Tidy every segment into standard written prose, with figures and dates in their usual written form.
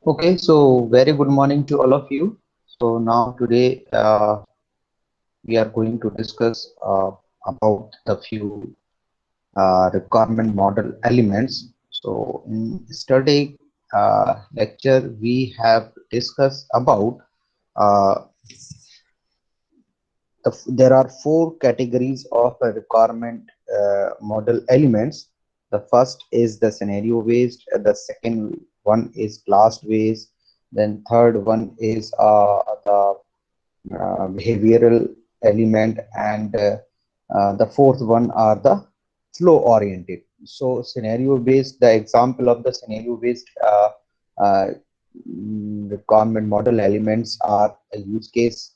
Okay, so very good morning to all of you. So now today we are going to discuss about the few requirement model elements. So in yesterday lecture we have discussed about uh, there are four categories of requirement model elements. The first is the scenario based, the second one is class based, then third one is the behavioral element, and the fourth one are the flow oriented. So scenario based, the example of the scenario based uh, requirement model elements are a use case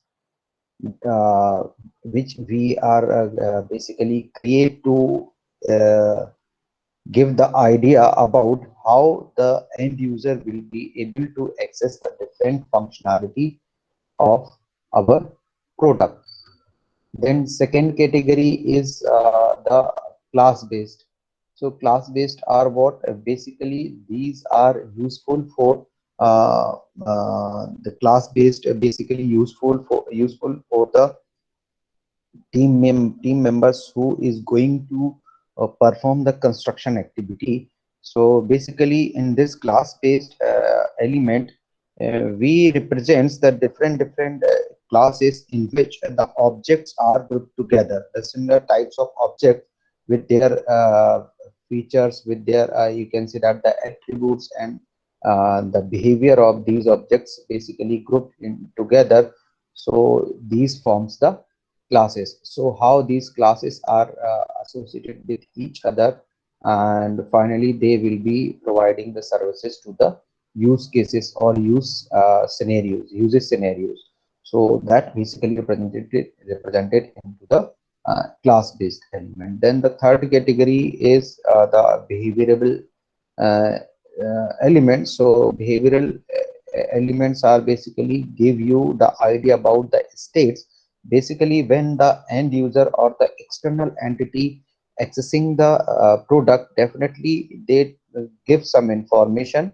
uh, which we are basically create to uh, give the idea about how the end user will be able to access the different functionality of our product. Then second category is the class based. So class based are what basically these are useful for uh, the class based basically useful for the team members who is going to perform the construction activity. So basically in this class based element we represents the different classes in which the objects are grouped together, the similar types of objects with their features, with their you can say that the attributes and the behavior of these objects basically grouped in together. So these forms the classes. So how these classes are associated with each other, and finally they will be providing the services to the use cases or uses scenarios. So that basically represented into the class based element. Then the third category is the behavioral uh, elements. So behavioral elements are basically give you the idea about the states. Basically when the end user or the external entity accessing the product, definitely they give some information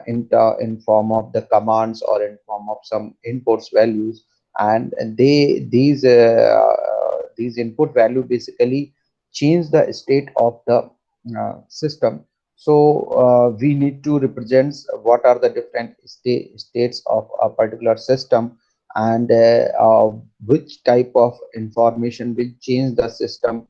in form of the commands or in form of some inputs values, and these input value basically change the state of the system. So we need to represent what are the different states of a particular system, and which type of information will change the system.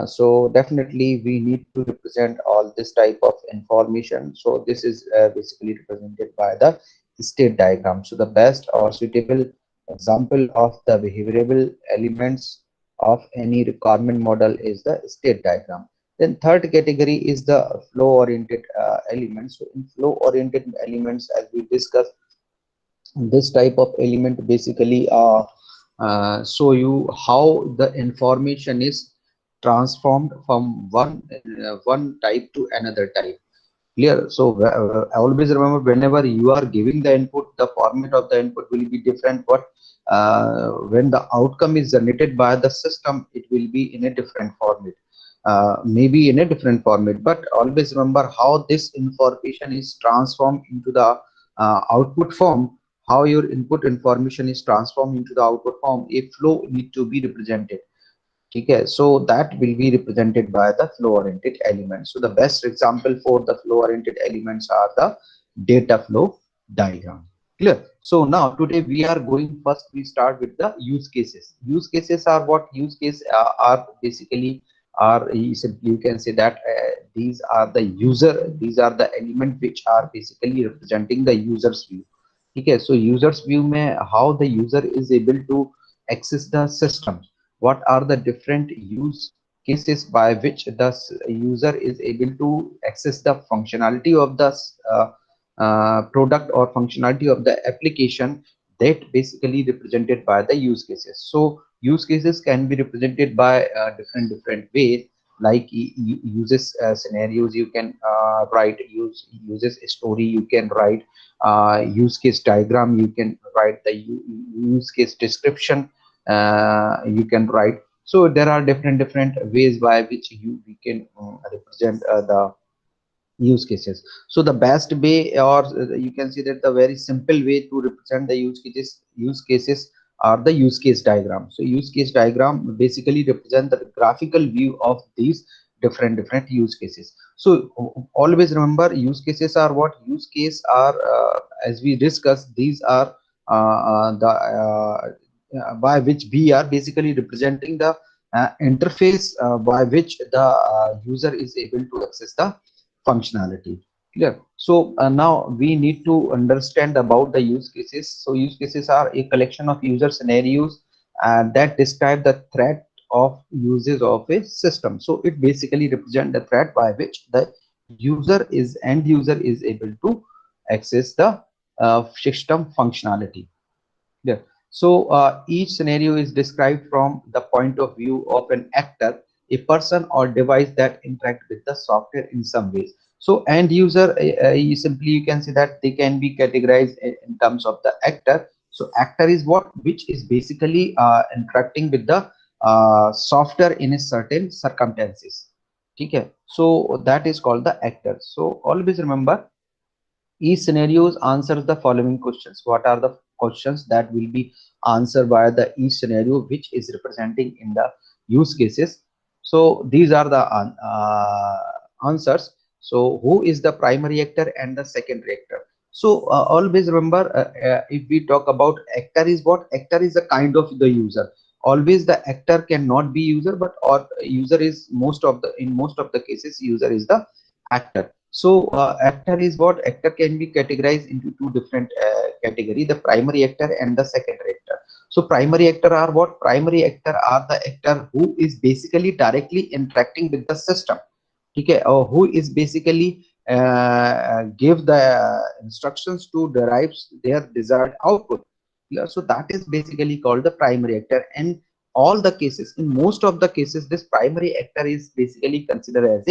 So definitely we need to represent all this type of information. So this is basically represented by the state diagram. So the best or suitable example of the behavioral elements of any requirement model is the state diagram. Then third category is the flow oriented elements. So in flow oriented elements, as we discussed, this type of element basically show you how the information is transformed from one type to another type. Clear? So always remember, whenever you are giving the input, the format of the input will be different, but when the outcome is generated by the system, it will be in a different format, maybe in a different format. But always remember how this information is transformed into the output form, how your input information is transformed into the output form. A flow need to be represented. Okay, so that will be represented by the flow oriented elements. So the best example for the flow oriented elements are the data flow diagram. Clear? So now today we are going, first we start with the use cases. Use cases are what? Use case are basically are, simply you can say that these are the element which are basically representing the user's view. Okay, so user's view में how the user is able to access the system, what are the different use cases by which the user is able to access the functionality of the product or functionality of the application, that basically represented by the use cases. So use cases can be represented by different ways, like uses scenarios you can write, uses story you can write, use case diagram you can write, the use case description you can write. So there are different ways by which we can represent the use cases. So the best way, or you can see that the very simple way to represent the use cases are the use case diagram. So use case diagram basically represent the graphical view of these different use cases. So always remember, use cases are what? Use case are, as we discussed, these are the by which we are basically representing the interface by which the user is able to access the functionality. Clear? So now we need to understand about the use cases. So use cases are a collection of user scenarios that describe the threat of uses of a system. So it basically represent the threat by which the end user is able to access the system functionality. Yeah. So each scenario is described from the point of view of an actor, a person or device that interact with the software in some ways. So end user, you can say that they can be categorized in terms of the actor. So actor is what? Which is basically interacting with the software in a certain circumstances. Okay. So that is called the actor. So always remember, each scenarios answers the following questions. What are the questions that will be answered by the each scenario which is representing in the use cases? So these are the answers. So who is the primary actor and the secondary actor? So always remember, if we talk about actor is what? Actor is a kind of the user. Always the actor cannot be user, but or user is in most of the cases user is the actor. So actor is what? Actor can be categorized into two different category: the primary actor and the secondary actor. So primary actor are what? Primary actor are the actor who is basically directly interacting with the system. Okay, or who is basically give the instructions to derive their desired output. Yeah, so that is basically called the primary actor. And all the cases, in most of the cases, this primary actor is basically considered as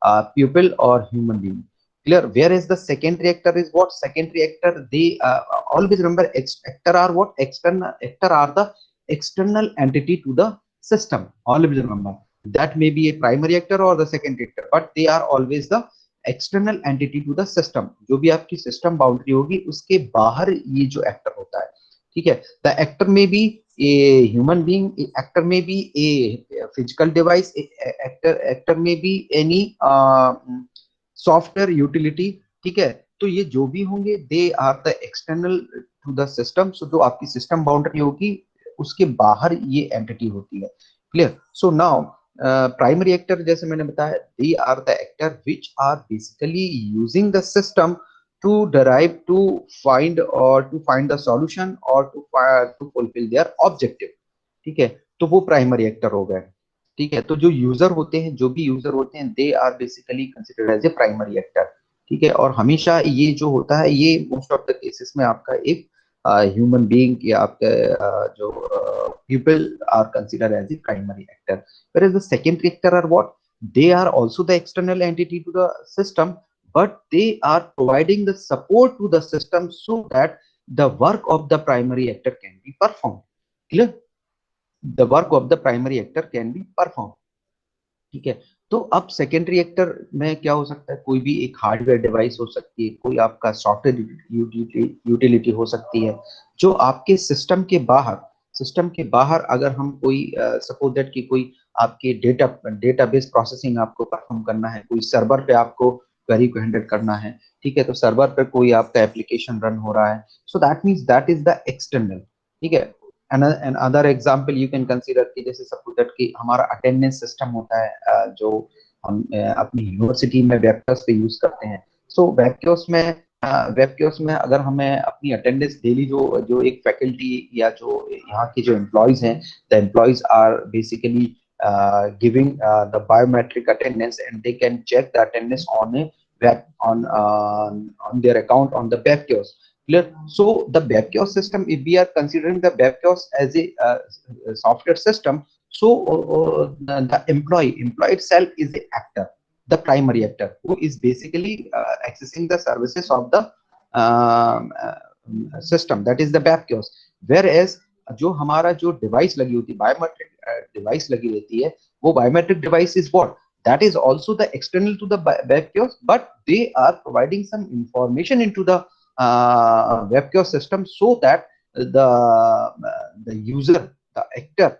a pupil or human being. Clear? Whereas the secondary actor is what? Secondary actor, they always remember, actor are what? External actor are the external entity to the system. Always remember, that may be a primary actor or the secondary actor, but they are always the external entity to the system. जो भी आपकी system boundary होगी उसके बाहर ये जो actor होता है. ठीक है, the actor may be a human being, actor may be a physical device, actor may be any software utility. ठीक है, तो ये जो भी होंगे they are the external to the system. So जो आपकी सिस्टम बाउंड्री होगी उसके बाहर ये एंटिटी होती है. Clear? So now primary actor, जैसे मैंने बताया, they are the actor which are basically using the system to derive, to find the solution or to fulfill their objective. ठीक है, तो वो प्राइमरी एक्टर हो गए. ठीक है, तो जो यूजर होते हैं, जो भी यूजर होते हैं, they are basically considered as a primary actor. ठीक है, और हमेशा ये जो होता है ये मोस्ट ऑफ द केसेस में आपका एक ह्यूमन बीइंग या आपके जो people are considered as the primary actor, whereas the secondary actor are what? They are also the external entity to the system, but they are providing the support to the system so that the work of the primary actor can be performed. Clear? The work of the primary actor can be performed. ठीक है, तो अब secondary actor में क्या हो सकता है? कोई भी एक हार्डवेयर डिवाइस हो सकती है, कोई आपका सॉफ्टवेयर यूटिलिटी हो सकती है जो आपके सिस्टम के बाहर अगर हम कोई सपोज दैट कि कोई आपके डेटाबेस प्रोसेसिंग आपको परफॉर्म करना है, कोई सर्वर पे आपको क्वेरी को हैंडल करना है. ठीक है, तो सर्वर पे कोई आपका एप्लीकेशन रन हो रहा है, so that means that is the external. ठीक है, another example you can consider कि जैसे सपोज दैट कि हमारा अटेंडेंस सिस्टम होता है जो हम अपनी यूनिवर्सिटी में वेबकियोस्क पे यूज करते हैं. सो वेबकियोस्क में अगर हमें अपनी अटेंडेंस डेली जो जो एक फैकल्टी या जो यहाँ के जो एम्प्लॉयज हैं, the employees are basically giving the biometric attendance, and they can check the attendance on a web on their account on the web kiosk. Clear? So the web kiosk system, if we are considering the web kiosk as a software system, so the employee itself is the actor, the primary actor, who is basically accessing the services of the system, that is the web kiosk. Whereas जो हमारा जो device लगी होती है, biometric device लगी रहती है, वो biometric device is what, that is also the external to the web kiosk, but they are providing some information into the web kiosk system, so that the user, the actor,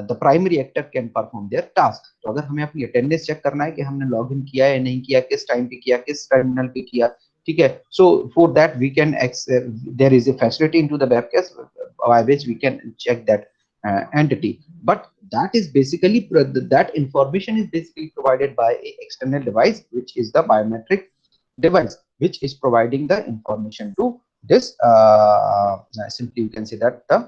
the primary actor can perform their task. तो अगर हमें अपनी attendance check करना है कि हमने log in किया या नहीं किया, किस टाइम पे किया, किस टर्मिनल पे किया, ठीक है, so for that we can there is a facility into the web kiosk by which we can check that entity, but that is basically that information is basically provided by a external device, which is the biometric device, which is providing the information to this simply you can say that the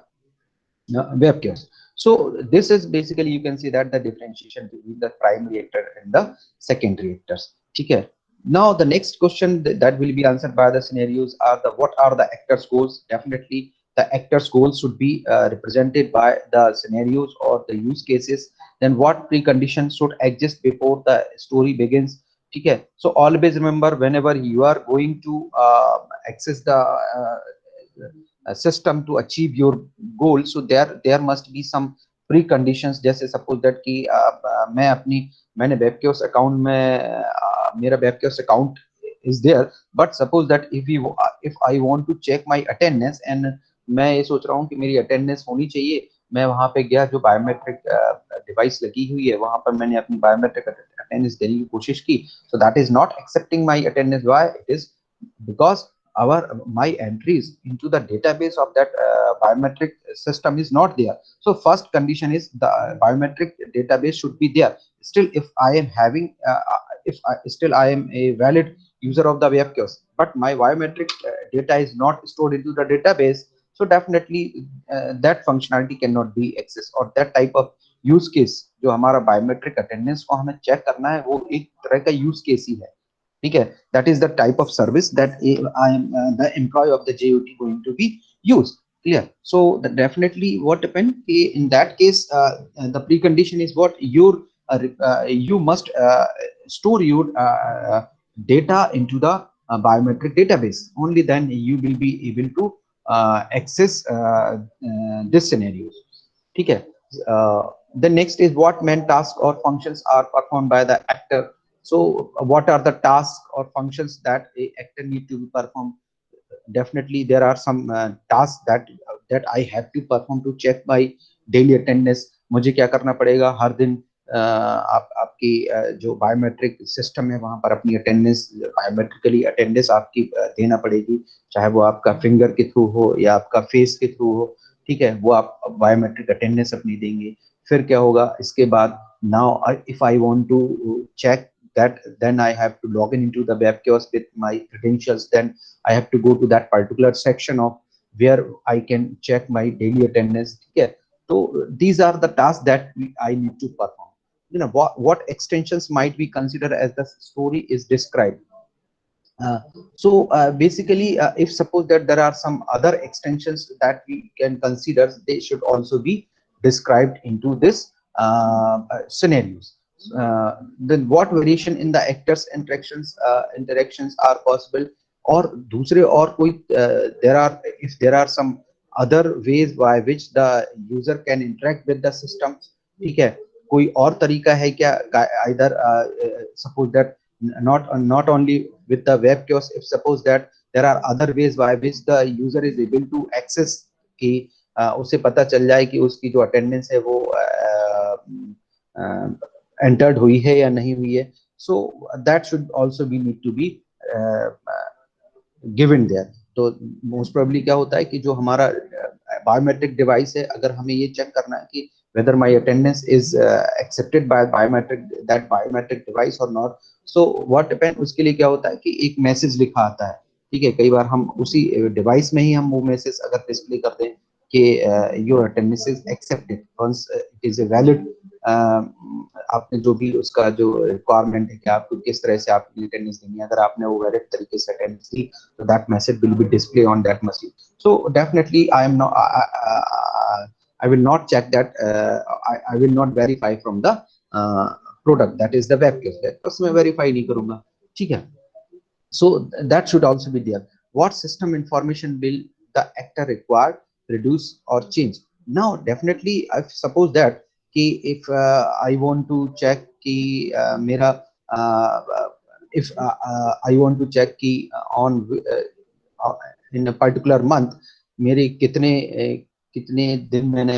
web kiosk. So this is basically you can see that the differentiation between the primary actor and the secondary actors. Okay. Now the next question that will be answered by the scenarios are the what are the actors goals. Definitely the actors goals should be represented by the scenarios or the use cases. Then what preconditions should exist before the story begins. Okay. So always remember, whenever you are going to access the system to achieve your goal, so there must be some preconditions. जैसे suppose that कि मैंने webkiosк account में मेरा webkiosk account is there, but suppose that if I want to check my attendance and मैं ये सोच रहा हूँ कि मेरी attendance होनी चाहिए, मैं वहां पे गया, जो बायोमेट्रिक डिवाइस लगी हुई है वहां पर मैंने अपनी बायोमेट्रिक अटेंडेंस देने की कोशिश की, so that is not accepting my attendance. Why? It is because my entries into the database of that biometric system is not there. So first condition is the biometric database should be there. Still, if I am having still I am a valid user of the web kiosk, but my biometric data is not stored into the database, so definitely that functionality cannot be accessed, or that type of use case जो हमारा biometric attendance को हमें check करना है, वो एक तरह का यूज केस ही है. ठीक है, that is the type of service that I am the employee of the JOT going to be used. Clear? So definitely what happened in that case, the precondition is what you must store your data into the biometric database. Only then you will be able to access this scenarios. ठीक है. The next is what main tasks or functions are performed by the actor. So what are the tasks or functions that a actor need to perform? Definitely there are some tasks that I have to perform to check my daily attendance. मुझे क्या करना पड़ेगा, हर दिन आपकी जो biometric system है वहां पर अपनी अटेंडेंस, बायोमेट्रिकली अटेंडेंस आपकी देना पड़ेगी, चाहे वो आपका फिंगर के थ्रू हो या आपका फेस के थ्रू हो. ठीक है, वो आप बायोमेट्रिक अटेंडेंस अपनी देंगे. फिर क्या होगा इसके बाद, now if I want to check that, then I have to log in into the web kiosk with my credentials. Then I have to go to that particular section of where I can check my daily attendance. Okay, so these are the tasks that I need to perform. You know, what extensions might we consider as the story is described. So basically if suppose that there are some other extensions that we can consider, they should also be described into this scenarios. Then what variation in the actors interactions are possible, और दूसरे और कोई there are, if there are some other ways by which the user can interact with the system. ठीक है, कोई और तरीका है क्या, either suppose that not only with the web kiosk, if suppose that there are other ways by which the user is able to access, कि उसे पता चल जाए कि उसकी जो अटेंडेंस है वो entered हुई है या नहीं हुई है. So that should also be need to be given there. तो मोस्ट प्रोबेबली क्या होता है कि जो हमारा बायोमेट्रिक डिवाइस है, अगर हमें ये चेक करना है कि whether my attendance is accepted by biometric device or not, so what happen, उसके लिए क्या होता है कि एक मैसेज लिखा आता है, ठीक है। कई बार हम उसी डिवाइस में ही हम वो मैसेज अगर डिस्प्ले कर दें कि your attendance is accepted once it is a valid, आपने जो भी उसका जो रिक्वायरमेंट है कि आपको किस तरह से आपकी अटेंडेंस देनी है, अगर आपने वो वैलिड तरीके से अटेंडेंस दी तो that message will be display on that machine. So definitely I am not, I will not check that, I will not verify from the product, that is the web case, बस मैं verify नहीं करूंगा, ठीक है। So that should also be there. What system information will the actor require, reduce or change? Now definitely I suppose that कि if I want to check कि मेरा if I want to check कि on in a particular month मेरे कितने दिन मैंने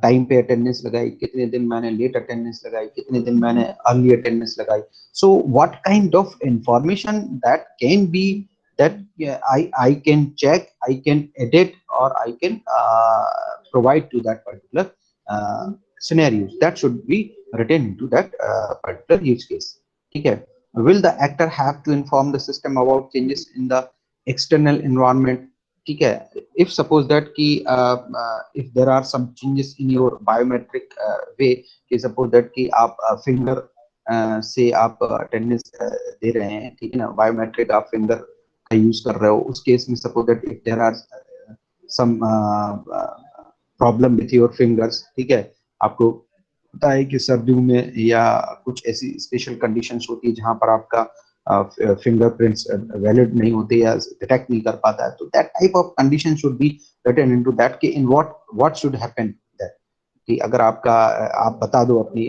time पे attendance लगाई, कितने दिन मैंने लेट अटेंडेंस लगाई, कितने दिन मैंने अर्ली अटेंडेंस लगाई। So what kind of information that can be that I can check, I can edit, or I can provide to that particular scenarios that should be written into that particular use case, ठीक है। Will the actor have to inform the system about changes in the external environment, ठीक है। if suppose that कि if there are some changes in your biometric way, कि suppose that कि आप finger से आप अटेंडेंस दे रहे हैं, ठीक है ना, बायोमेट्रिक आप फिंगर का यूज कर रहे हो, उस केस में suppose that if there are some problem with your fingers, ठीक है, आपको पता है कि सर्दियों में या कुछ ऐसी स्पेशल कंडीशंस होती है जहां पर आपका फिंगरप्रिंट्स वैलिड नहीं होते या डिटेक्ट नहीं कर पाता है, तो that type of condition should be written into that कि इन व्हाट शुड हैपन, कि अगर आपका आप बता दो अपनी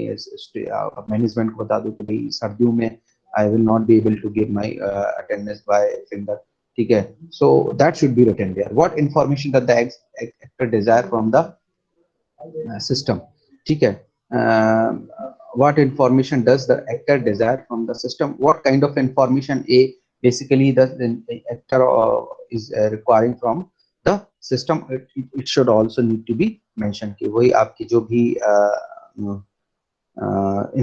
मैनेजमेंट को बता दो कि भाई सर्दियों में I will not be able to give my attendance by finger, ठीक है। So that should be written there. What information that the actor desire from the system, ठीक है। What information does the actor desire from the system? What kind of information a basically the actor is requiring from the system? It should also need to be mentioned कि वही आपकी जो भी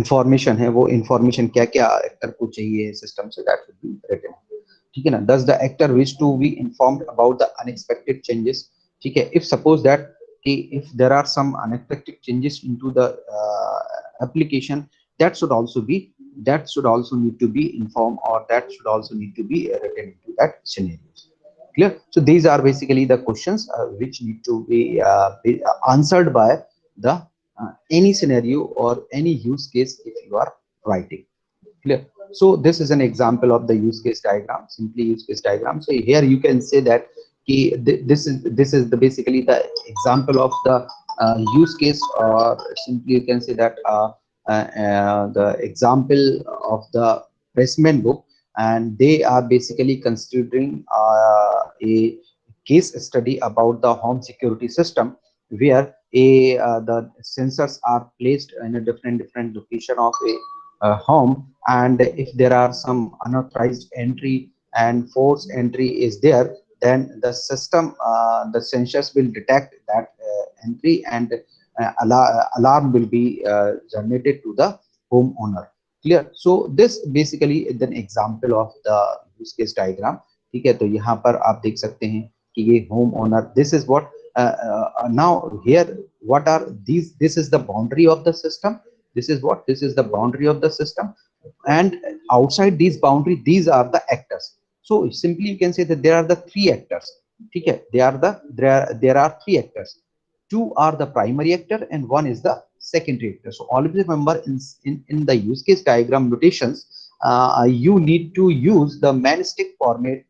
information है वो information क्या क्या actor को चाहिए सिस्टम से, दैट शुड बी रिटन, ठीक है ना। does the actor wish to be informed about the unexpected changes, ठीक है। if suppose that if there are some unexpected changes into the application, that should also need to be informed, or that should also need to be written into that scenario, clear? So these are basically the questions which need to be answered by the any scenario or any use case if you are writing, clear? So this is an example of the use case diagram, simply use case diagram. So here you can say that this is the basically the example of the use case, or simply you can say that the example of the Pressman book, and they are basically considering a case study about the home security system, where the sensors are placed in a different location of a home, and if there are some unauthorized entry and forced entry is there, then the system the sensors will detect that entry, and alarm will be generated to the homeowner, clear? So this basically is an example of the use case diagram, ठीक है। तो यहाँ पर आप देख सकते हैं कि ये home owner, this is what now here what are these, this is the boundary of the system, this is what, this is the boundary of the system, and outside these boundary these are the actors. So simply you can say that there are the three actors, ठीक है। there are three actors, two are the primary actor and one is the secondary actor. So always remember in the use case diagram notations, you need to use the manistick format,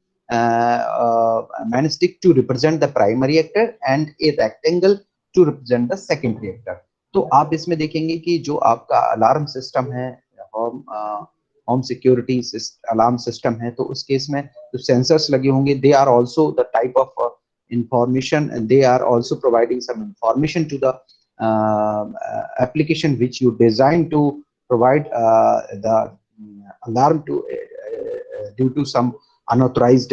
manistick to represent the primary actor and a rectangle to represent the secondary actor. तो आप इसमें देखेंगे कि जो आपका alarm system है, home security alarm system है, तो उस केस में जो सेंसर्स लगे होंगे, they are also the type of information, and they are also providing some information to the application which you design to provide the alarm to due to some unauthorized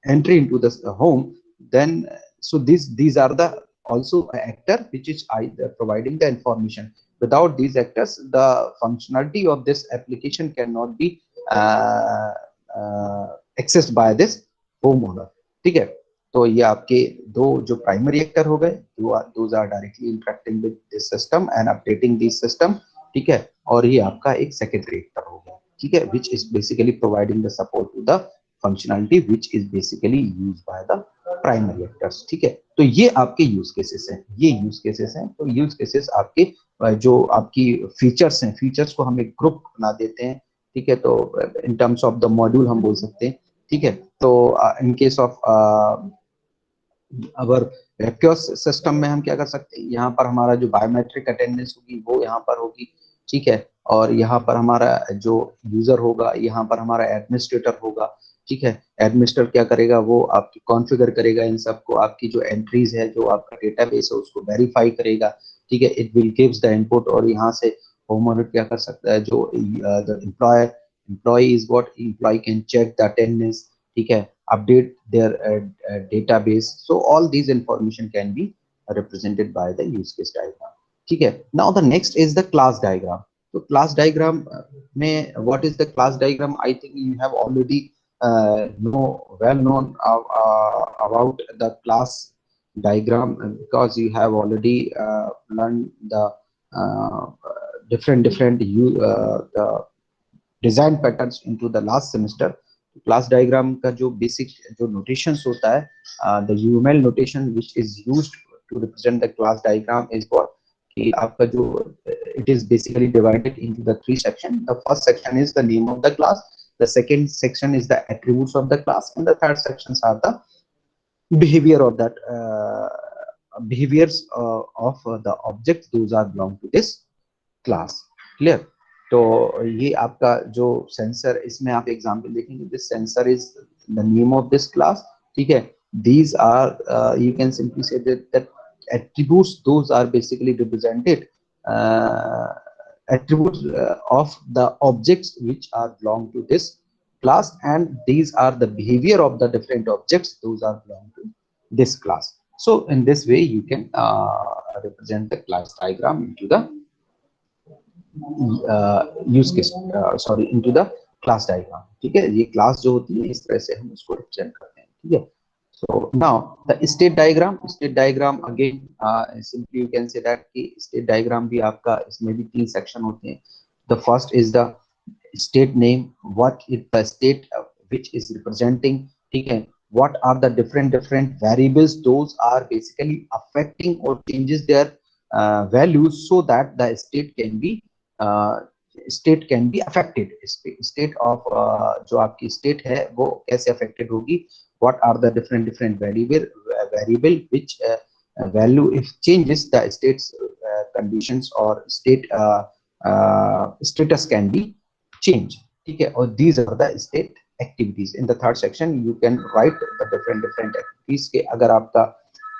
entry into the home, then so these are the also actor which is either providing the information. Without these actors, the functionality of this application cannot be accessed by this homeowner. ठीक है, तो ये आपके दो जो primary actor हो गए, those are directly interacting with this system and updating this system, ठीक है, और ये आपका एक सेकेंडरी एक्टर हो गया, ठीक है, which is basically providing the support to the functionality which is basically use by the primary actors, ठीक है। तो ये आपके यूज केसेस हैं, ये यूज केसेस हैं। तो यूज केसेस आपके जो आपकी फीचर्स हैं, फीचर्स को हम एक ग्रुप बना देते हैं, ठीक है, तो in terms of the module हम बोल सकते हैं, ठीक है। तो इन केस ऑफ अगर वेबक्यूस सिस्टम में हम क्या कर सकते हैं, यहाँ पर हमारा जो बायोमेट्रिक अटेंडेंस होगी वो यहाँ पर होगी, ठीक है, और यहाँ पर हमारा जो यूजर होगा, यहाँ पर हमारा एडमिनिस्ट्रेटर होगा, ठीक है। एडमिनिस्ट्रेटर क्या करेगा, वो आपकी कॉन्फ़िगर करेगा इन सबको, आपकी जो एंट्रीज है, जो आपका डेटाबेस है उसको वेरीफाई करेगा, ठीक है, it will gives the input. और यहाँ से होम ऑडिट क्या कर सकता है, जो the employee is what employee can check the attendance, ठीक है, update their database. So all these information can be represented by the use case diagram, ठीक है। Now the next is the class diagram. तो class diagram में what is the class diagram? I think you have already known about the class diagram because you have already learned the different the design patterns into the last semester. Class diagram का जो basic जो notations होता है, the UML notation which is used to represent the class diagram is what, कि आपका जो it is basically divided into the three section. The first section is the name of the class, the second section is the attributes of the class, and the third sections are the behavior of that behaviors of the objects those are belong to this class. Clear? तो ये आपका जो sensor, इसमें आप example देखेंगे, this sensor is the name of this class, ठीक है। These are you can simply say that attributes, those are basically represented attributes of the objects which are belong to this class, and these are the behavior of the different objects those are belong to this class. So in this way you can represent the class diagram into the use case, sorry, into the class diagram, ठीक है। ये class जो होती है इस तरह से हम उसको रिप्रेजेंट करते हैं, ठीक है। So now the state diagram again simply you can say that कि स्टेट डायग्राम भी आपका, इसमें भी तीन सेक्शन होते हैं। The first is the state name, what is the state which is representing, ठीक है, what are the different variables those are basically affecting or changes their values so that the state can be affected. State of जो आपकी state है वो कैसे affected होगी, what are the different variable which value if changes the state's conditions or state status can be changed, ठीक है। और these are the state activities. In the third section you can write the different activities के अगर आपका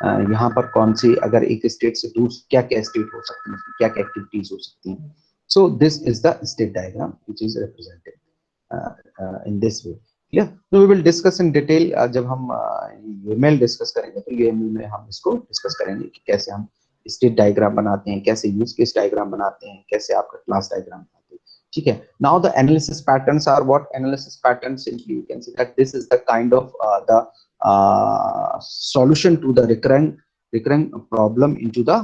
यहाँ पर कौन सी, अगर एक स्टेट से दूसरी क्या क्या स्टेट हो सकती है, क्या क्या एक्टिविटीज हो सकती हैं। So this is the state diagram which is represented in this way. Clear? तो we will discuss in detail, जब हम यूएमएल डिस्कस करेंगे तो यूएमएल में हम इसको डिस्कस करेंगे कि कैसे हम स्टेट डायग्राम बनाते हैं, कैसे यूज केस डायग्राम बनाते हैं, कैसे आपका क्लास डायग्राम बनाते हैं, ठीक है। Now the analysis patterns are what? Analysis patterns simply you can say that this is the kind of the solution to the recurring problem into the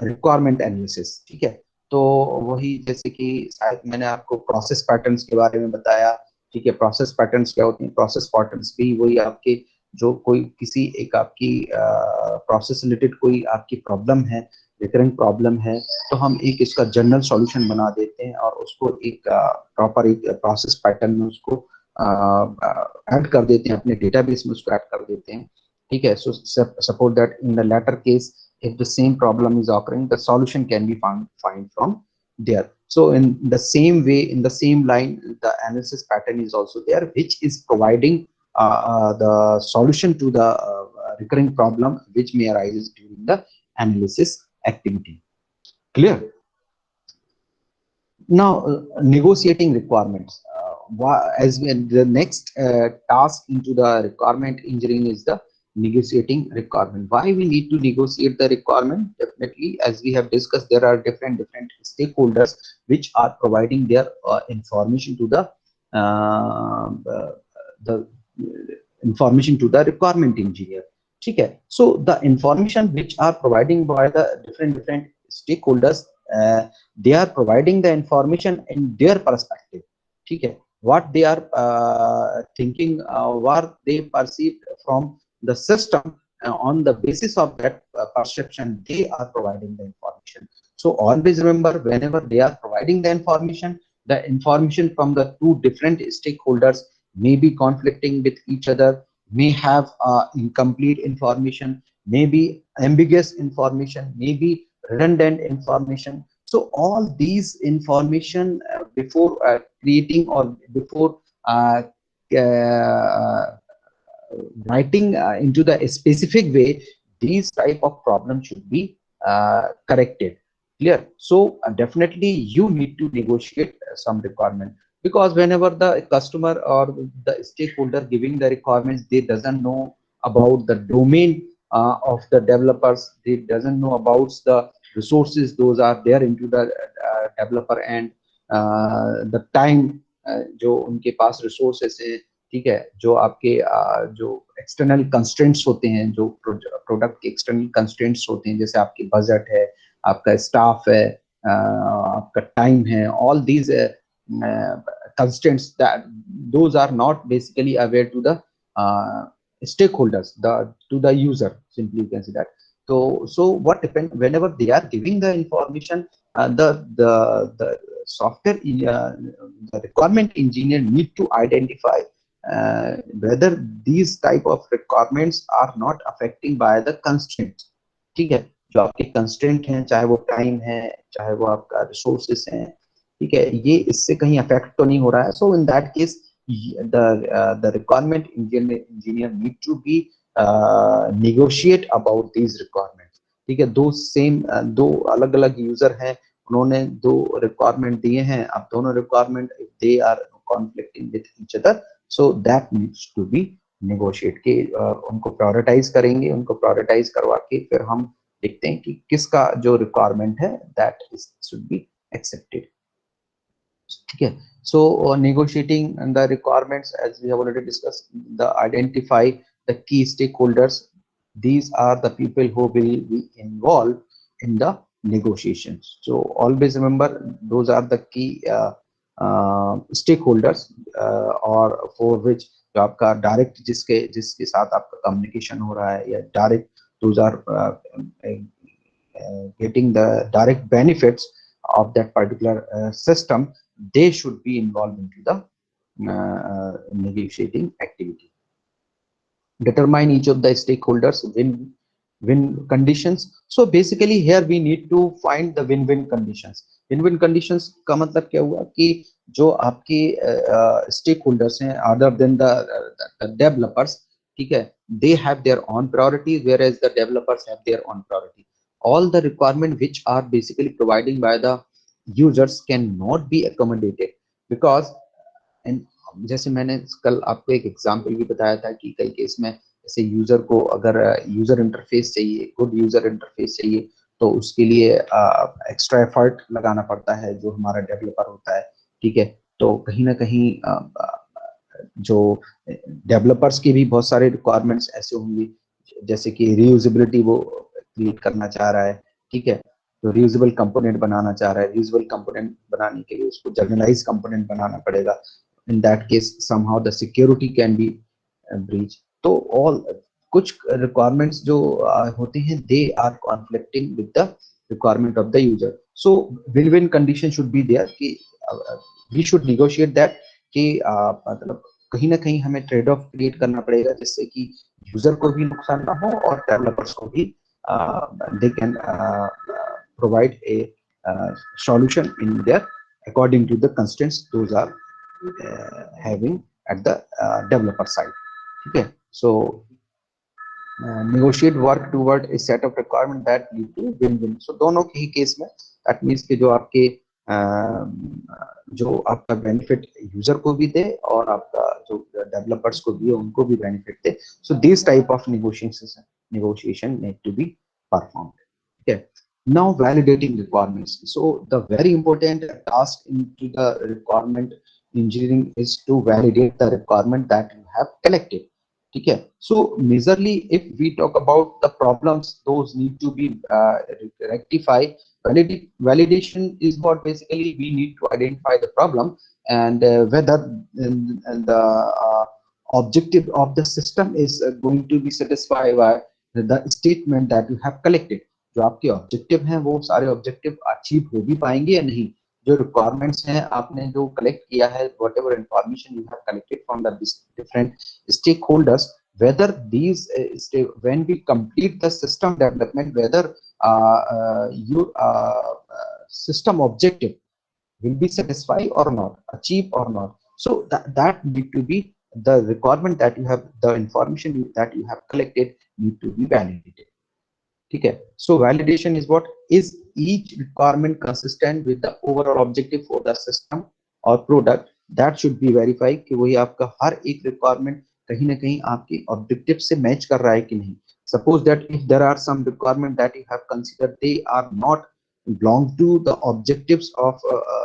requirement analysis, ठीक है। तो वही जैसे कि शायद मैंने आपको प्रोसेस पैटर्न्स के बारे में बताया, ठीक है। प्रोसेस पैटर्न्स क्या होते हैं? प्रोसेस पैटर्न्स भी वही आपके जो कोई किसी एक आपकी प्रोसेस रिलेटेड कोई आपकी प्रॉब्लम है, रिकरिंग प्रॉब्लम है, तो हम एक इसका जनरल सॉल्यूशन बना देते हैं और उसको एक प्रॉपर एक प्रोसेस पैटर्न में उसको ऐड कर देते हैं, अपने डेटाबेस में उसको ऐड कर देते हैं, ठीक है। So suppose that in the later case if the same problem is occurring, the solution can be found from there. So in the same way, in the same line, the analysis pattern is also there, which is providing the solution to the recurring problem which may arise during the analysis activity. Clear? Now negotiating requirements. as the next task into the requirement engineering is the negotiating requirement. Why we need to negotiate the requirement? Definitely, as we have discussed, there are different stakeholders which are providing their information to the information to the requirement engineer. ठीक है? So the information which are providing by the different stakeholders, they are providing the information in their perspective. ठीक है? What they are thinking, what they perceive from the system, on the basis of that perception, they are providing the information. So always remember, whenever they are providing the information from the two different stakeholders may be conflicting with each other, may have incomplete information, may be ambiguous information, may be redundant information. So all these information, before creating or before uh, uh, writing into the specific way, these type of problems should be corrected. Clear? So definitely you need to negotiate some requirement, because whenever the customer or the stakeholder giving the requirements, they doesn't know about the domain of the developers, they doesn't know about the resources those are there into the developer, and the time जो उनके पास resources है, ठीक है, जो आपके जो external constraints होते हैं, जो प्रोडक्ट के एक्सटर्नल कंस्ट्रेंट्स होते हैं, जैसे आपकी बजट है, आपका स्टाफ है, आपका टाइम है, all these constraints, that those are not basically aware to the stakeholders, to the user, simply you can say that. So what depend, whenever they are giving the information, the software the requirement engineer need to identify whether these type of requirements are not affecting by the constraints. ठीक है? जो आपके constraint हैं, चाहे वो time है, चाहे वो आपका रिसोर्सेस हैं, ठीक है, ये इससे कहीं अफेक्ट तो नहीं हो रहा है. So in that case the requirement engineer need to be negotiate about these requirements. ठीक है? दो अलग अलग यूजर हैं, उन्होंने दो रिक्वायरमेंट दिए हैं. अब दोनों requirement if they are conflicting with each other, so that needs to be negotiate के उनको प्रायोरिटाइज करेंगे. उनको प्रायोरिटाइज करवा के फिर हम देखते हैं कि किसका जो रिक्वायरमेंट है दैट शुड बी एक्सेप्टेड. ठीक है? So negotiating the requirements, as we have already discussed, the identify the key stakeholders. These are the people who will be involved in the negotiations. So always remember, those are the key stakeholders, और for which जो आपका direct जिसके साथ आपका communication हो रहा है, या direct those are getting the direct benefits of that particular system, they should be involved into the negotiating activity. Determine each of the stakeholders win conditions. So basically here we need to find the win-win conditions. Win-win conditions का मतलब क्या हुआ कि जो आपके stakeholders हैं other than the developers, ठीक है, they have their own priorities, whereas the developers have their own priority. All the requirement which are basically providing by the users cannot be accommodated, because and जैसे मैंने कल आपको एक example भी बताया था कि कई केस में जैसे यूजर को अगर यूजर इंटरफेस चाहिए, गुड यूजर इंटरफेस चाहिए, तो उसके लिए एक्स्ट्रा एफर्ट लगाना पड़ता है जो हमारा डेवलपर होता है. ठीक है? तो कहीं ना कहीं जो डेवलपर्स के भी बहुत सारे रिक्वायरमेंट्स ऐसे होंगे, जैसे कि रीयूजेबिलिटी वो क्रिएट करना चाह रहा है. ठीक है? तो रीयूजेबल कंपोनेंट बनाना चाह रहा है. रीयूजेबल कंपोनेंट बनाने के लिए उसको जर्नलाइज कंपोनेंट बनाना पड़ेगा. In that case, somehow the security can be breached. तो all कुछ requirements जो होते हैं, they are conflicting with the requirement of the user. So win-win condition should be there कि we should negotiate that कि मतलब कहीं ना कहीं हमें ट्रेड ऑफ क्रिएट करना पड़ेगा, जिससे कि यूजर को भी नुकसान ना हो और डेवलपर्स को भी they can provide a solution in their according to the constraints those are having at the developer side. Okay, so negotiate work toward a set of requirement that lead to win-win. So दोनों के ही case में that means कि जो आपके जो आपका benefit user को भी दे और आपका जो डेवलपर्स को भी है उनको भी benefit they. So this type of negotiation need to be performed. Okay. Now validating requirements. So the very important task into the requirement engineering is to validate the requirement that you have collected. ठीक है. So majorly if we talk about the problems, those need to be rectified. Validation is what basically we need to identify the problem and whether and the objective of the system is going to be satisfied by the statement that you have collected. जो आपके objective हैं वो सारे objective achieve हो भी पाएंगे या नहीं. जो रिक्वायरमेंट्स हैं आपने जो कलेक्ट किया है, whatever information you have collected from the different stakeholders, whether these when we complete the system development, whether your system objective will be satisfied or not, achieved or not. So that need to be the requirement that you have, the information that you have collected need to be validated. Okay. So validation is what is each requirement consistent with the overall objective for the system or product. That should be verified कि वही आपका हर एक requirement कहीं ना कहीं आपके objective से match कर रहा है कि नहीं. Suppose that if there are some requirement that you have considered they are not belong to the objectives of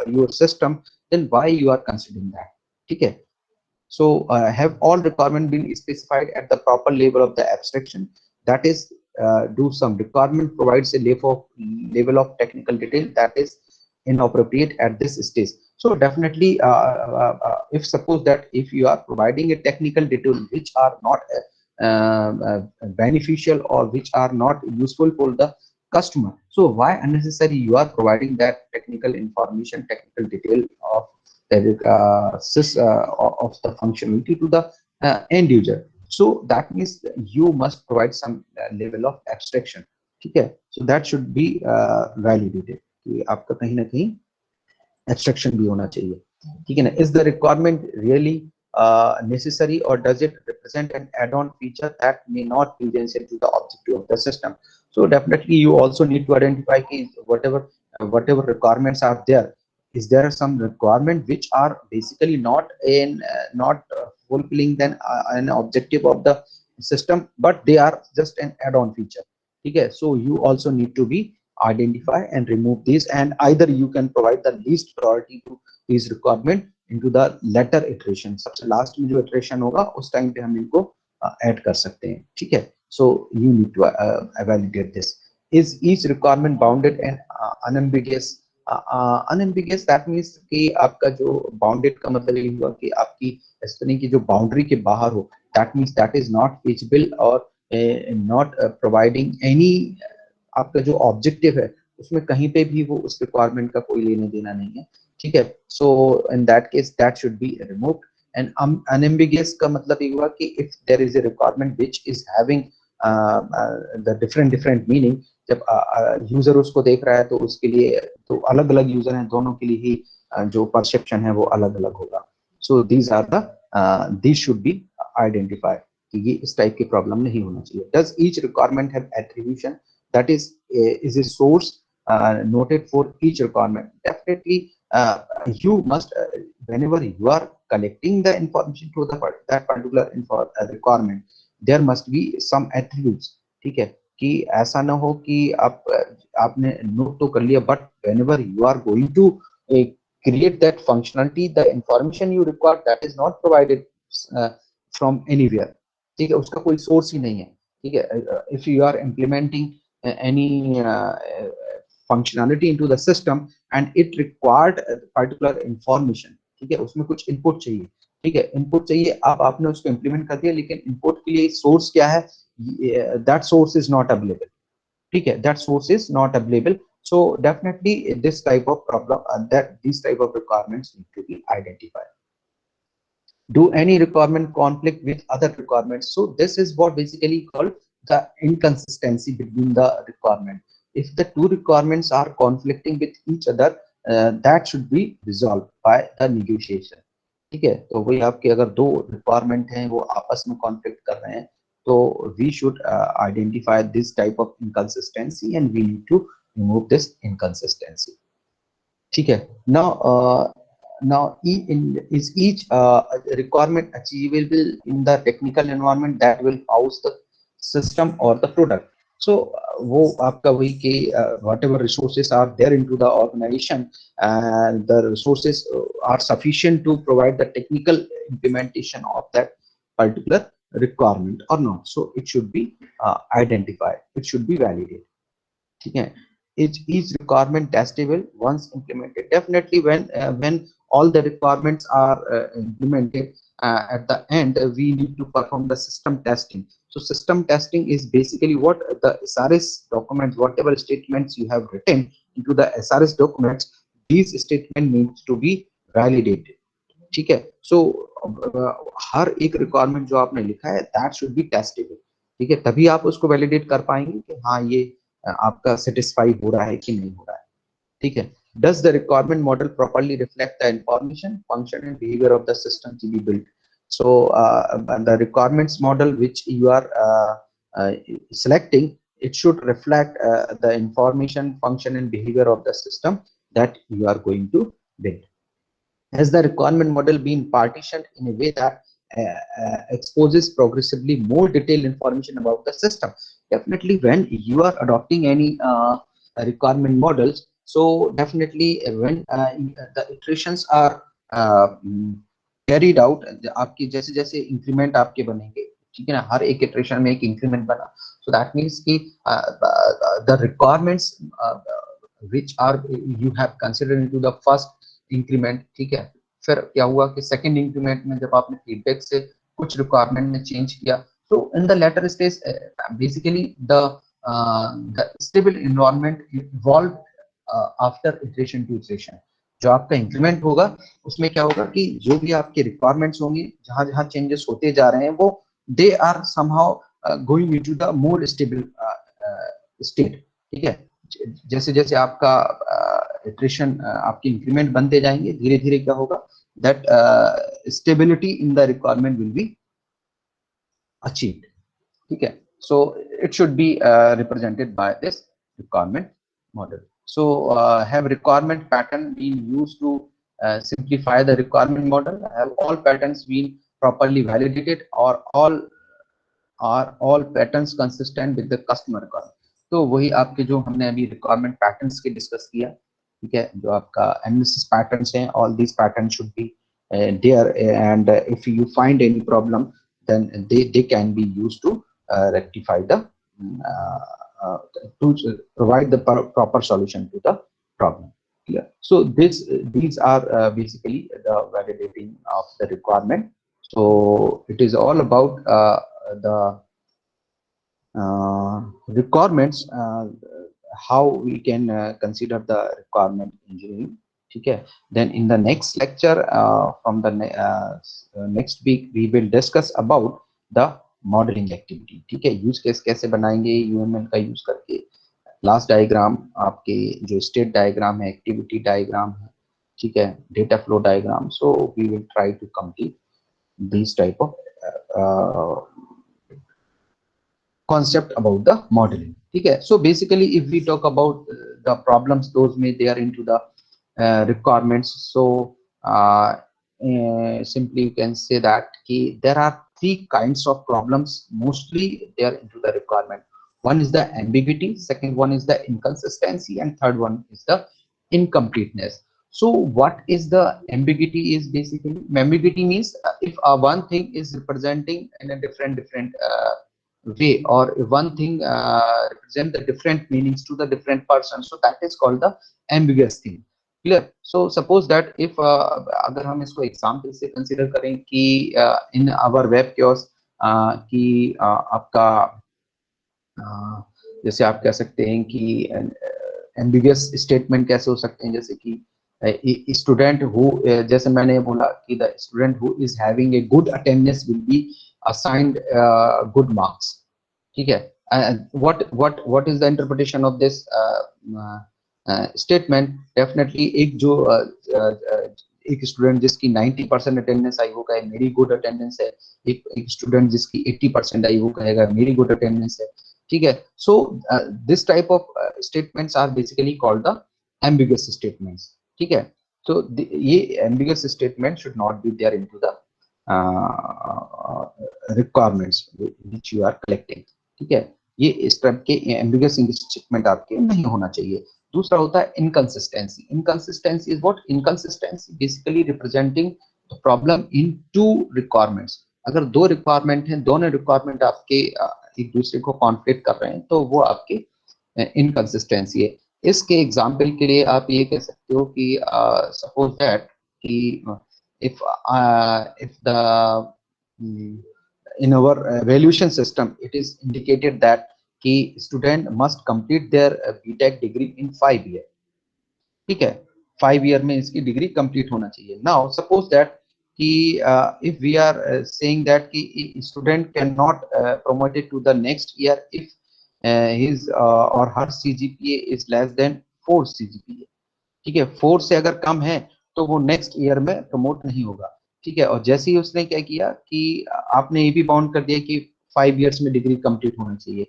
your system, then why you are considering that. ठीक है. So have all requirement been specified at the proper level of the abstraction? That is, do some requirement provides a level of technical detail that is inappropriate at this stage. So definitely, if suppose that if you are providing a technical detail which are not beneficial or which are not useful for the customer, so why unnecessary you are providing that technical information, technical detail of of the functionality to the end user. So that means you must provide some level of abstraction. ठीक है. So that should be validated कि आपका कहीं ना कहीं abstraction भी होना चाहिए. ठीक है ना. Is the requirement really necessary or does it represent an add-on feature that may not be essential to the objective of the system? So definitely you also need to identify whatever requirements are there, is there some requirement which are basically not in not fulfilling then an objective of the system, but they are just an add-on feature. Okay. So you also need to be identify and remove these, and either you can provide the least priority to these requirement into the later iteration. सबसे last में जो iteration होगा उस time पे हम इनको add कर सकते हैं. ठीक है. So you need to validate this. Is each requirement bounded and unambiguous? Unambiguous that means कि आपका जो bounded का मतलब ये हुआ कि आपकी इस तरह की जो boundary के बाहर हो, that means that is not feasible or not providing any आपका जो ऑब्जेक्टिव है उसमें कहीं पे भी वो उस रिक्वायरमेंट का कोई लेने देना नहीं है. ठीक है. So in that case that should be removed. And unambiguous का मतलब ये हुआ कि if there is a requirement which is having the different meaning, जब यूजर उसको देख रहा है तो उसके लिए तो अलग अलग यूजर हैं, दोनों के लिए ही जो परसेप्शन है वो अलग अलग होगा. So these are the these should be identified कि ये इस टाइप की प्रॉब्लम नहीं होना चाहिए. Does each requirement have attribution, that is a source noted for each requirement? Definitely you must whenever you are collecting the information to that particular requirement, there must be some attributes. ठीक है. कि ऐसा ना हो कि आपने note तो कर लिया but whenever you are going to create that functionality, the information you require that is not provided from anywhere. ठीक है. उसका कोई सोर्स ही नहीं है. ठीक है. if you are implementing any functionality into the system and it required a particular information, ठीक है, उसमें कुछ इनपुट चाहिए. ठीक है. इनपुट चाहिए, अब आपने उसको इंप्लीमेंट कर दिया लेकिन इनपुट के लिए सोर्स क्या है, that source is not available. ठीक है. That source is not available. So definitely this type of problem that these type of requirements need to be identified. Do any requirement conflict with other requirements? So this is what basically called the inconsistency between the requirement. If the two requirements are conflicting with each other, that should be resolved by the negotiation. ठीक है. तो वही आपके अगर दो requirement हैं वो आपस में कॉन्फ्लिक्ट कर रहे हैं तो we should identify this type of inconsistency and we need to remove this inconsistency. ठीक है. Now is each requirement achievable in the technical environment that will house the system or the product. So वो आपका वही कि whatever resources are there into the organization, and the resources are sufficient to provide the technical implementation of that particular requirement or not. So it should be identified, it should be validated. ठीक है. Each requirement testable once implemented. Definitely when all the requirements are implemented, at the end we need to perform the system testing. So system testing is basically what the SRS documents, whatever statements you have written into the SRS documents, these statement needs to be validated. ठीक है. सो हर एक requirement जो आपने लिखा है that should B testable. ठीक है. तभी आप उसको वैलिडेट कर पाएंगे कि हाँ ये आपका सेटिस्फाई हो रहा है कि नहीं हो रहा है. ठीक है. Does the requirement model properly reflect the information, function, and behavior of the system to be built? So the requirements model which you are uh, selecting, it should reflect the information, function, and behavior of the system that you are going to build. Has the requirement model been partitioned in a way that exposes progressively more detailed information about the system? Definitely, when you are adopting any requirement models, so definitely when the iterations are carried out, आपकी जैसे जैसे increment आपके बनेंगे, ठीक है ना, हर एक iteration में एक इंक्रीमेंट बना, so that means कि the requirements which are you have considered into the first increment, ठीक है, फिर क्या हुआ कि सेकंड इंक्रीमेंट में जब आपने फीडबैक से कुछ रिक्वायरमेंट में चेंज किया, तो in the later stage basically the stable environment evolve after iteration to iteration. जो आपका इंक्रीमेंट होगा उसमें क्या होगा कि जो भी आपके रिक्वायरमेंट्स होंगे, जहां जहां चेंजेस होते जा रहे हैं, वो they are somehow going into the more stable state. ठीक है. जैसे जैसे आपका इटरेशन आपके इंक्रीमेंट बनते जाएंगे, धीरे धीरे क्या होगा, that stability in the requirement will be achieved. ठीक है. So it should be represented by this requirement model. So have requirement pattern been used to simplify the requirement model? Have all patterns been properly validated, or all patterns consistent with the customer requirement? तो वही आपके जो हमने अभी requirement patterns के discuss किया. ठीक है. जो आपका एनालिसिस पैटर्न्स हैं, all these pattern should be there, and if you find any problem then they can be used to rectify the to provide the proper solution to the problem. Yeah. So these are basically the validating of the requirement. So it is all about the requirements, how we can consider the requirement engineering. Okay. Then in the next lecture, from the next week, we will discuss about the modelling activity. ठीक है. Use case कैसे बनाएंगे UML का use करके, class diagram, आपके जो state diagram है, activity diagram है, ठीक है, data flow diagram. So we will try to complete this type of concept about the modeling. Okay. So basically if we talk about the problems, those may they are into the requirements. So simply you can say that there are three kinds of problems, mostly they are into the requirement. One is the ambiguity, second one is the inconsistency, and third one is the incompleteness. So what is the ambiguity? Is basically, ambiguity means if one thing is representing in a different way, or one thing represent the different meanings to the different person, so that is called the ambiguous thing. Clear? So suppose that if अगर हम इसको example से consider करें कि in our web chaos कि आपका जैसे आप कह सकते हैं कि एम्बिगुअस स्टेटमेंट कैसे हो सकते हैं, जैसे कि स्टूडेंट हु, जैसे मैंने बोला कि the student who is having a good attendance will be assigned good marks. ठीक है. what is the interpretation of this statement? Definitely एक जो एक स्टूडेंट जिसकी 90% अटेंडेंस आई वो कहे मेरी गुड अटेंडेंस है, एक स्टूडेंट जिसकी 80% आई वो कहेगा मेरी गुड अटेंडेंस है. ठीक है. So this type of statements are basically called the ambiguous statements. ठीक है। तो ये ambiguous statement should not be there into the requirements which you are collecting. ठीक है, ये इस तरह के एम्बिगस स्टेटमेंट आपके नहीं होना चाहिए। दूसरा होता है inconsistency. Inconsistency is what? Inconsistency basically representing the problem in two requirements. अगर दो रिक्वायरमेंट हैं, दोनों रिक्वायरमेंट आपके एक दूसरे को कॉन्फ्लिक्ट कर रहे हैं, तो वो आपके इनकंसिस्टेंसी है। इसके एग्जाम्पल के लिए आप ये कह सकते हो कि सपोज दैट कि if the in our evaluation system it is indicated that कि student must complete their BTech degree in 5 years। ठीक है, 5 year में इसकी डिग्री कंप्लीट होना चाहिए। नाउ सपोज दैट कि if we are saying that कि student cannot promoted to the next year if his or her CGPA is less than 4 CGPA। ठीक है, 4 से अगर कम है तो वो नेक्स्ट ईयर में प्रमोट नहीं होगा। ठीक है, और जैसे ही उसने क्या किया कि आपने ये भी बाउंड कर दिया कि 5 years में डिग्री कंप्लीट होना चाहिए।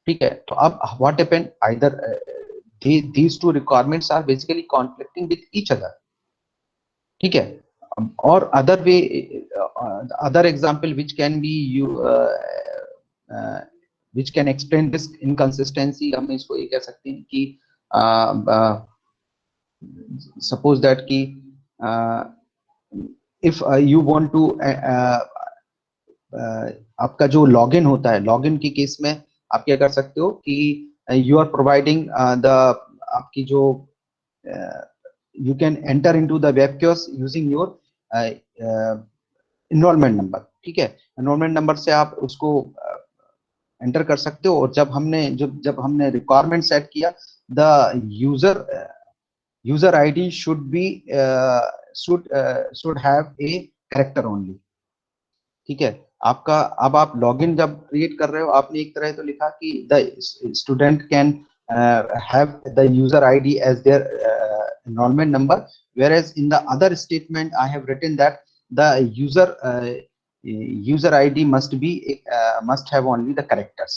ठीक है, तो अब what happened, either these two requirements are basically conflicting with each other। ठीक है, और other way, other example which can be you which can explain this inconsistency, हम इसको ये कह सकते हैं कि सपोज दैट कि इफ यू वांट टू आपका जो लॉगिन होता है, लॉगिन के केस में आप क्या कर सकते हो कि यू आर प्रोवाइडिंग द आपकी जो you can enter into the web kiosk using your enrollment number। ठीक है, enrollment number से आप उसको एंटर कर सकते हो। और जब हमने रिक्वायरमेंट सेट किया, the user ID should be should have a character only. ठीक है, आपका अब आप लॉगिन जब क्रिएट कर रहे हो, आपने एक तरह तो लिखा कि the student can have the user ID as their enrollment number, whereas in the other statement I have written that the user ID must have only the characters।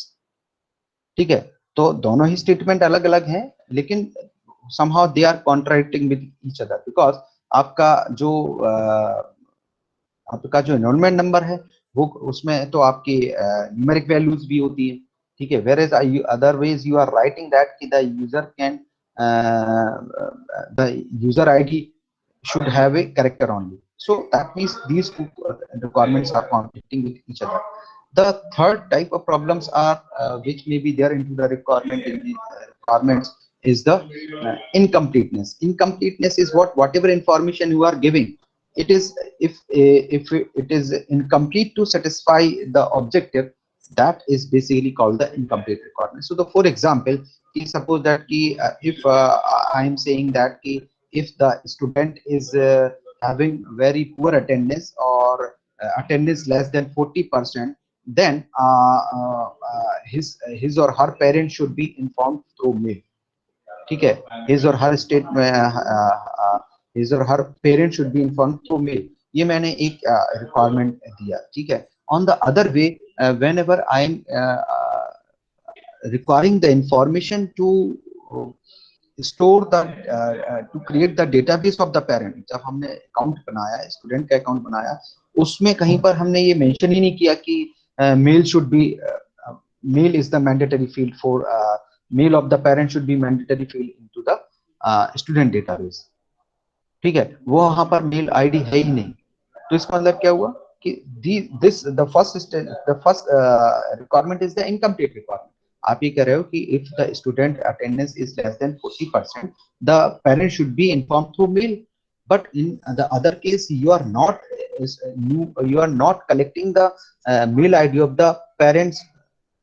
ठीक है, तो दोनों ही स्टेटमेंट अलग अलग हैं, लेकिन somehow they are contradicting with each other because आपका जो आपका जो एनरोलमेंट नंबर है वो उसमें तो आपकी न्यूमेरिक वैल्यूज भी होती है। ठीक है, whereas otherwise you are writing that कि the user can the user ID should have a character only, so that means these two requirements are conflicting with each other। The third type of problems are which may be there into the requirement in the requirements is the incompleteness। Incompleteness is whatever information you are giving, it is if it is incomplete to satisfy the objective, that is basically called the incomplete requirement। So the for example, suppose that if I am saying that if the student is having very poor attendance or attendance less than 40%, then his or her parent should be informed through mail। ठीक है, his or her state his or her parent should be informed through mail। ये मैंने एक requirement दिया। ठीक है, on the other way, whenever I am requiring the information to store the to create the database of the parent, जब हमने account बनाया, student का अकाउंट बनाया, उसमें कहीं पर हमने ये मेंशन ही नहीं किया कि mail should be mail is the mandatory field for mail of the parent should be mandatory field into the student database। ठीक है, वो वहां पर मेल आईडी है ही नहीं। तो इसका मतलब क्या हुआ कि the first requirement is the incomplete requirement। आप ये कह रहे हो कि if the student attendance is less than 40%, the parent should be informed through mail। But in the other case, you are not collecting the mail ID of the parents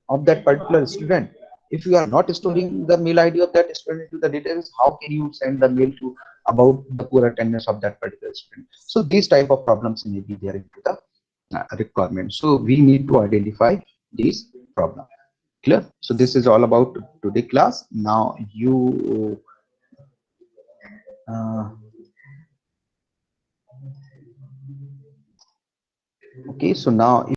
of that particular student। If you are not storing the mail ID of that student to the database, how can you send the mail to about the poor attendance of that particular student? So these type of problems may be there into the requirement, so we need to identify these problems। Clear? So this is all about today class. Now you okay, so now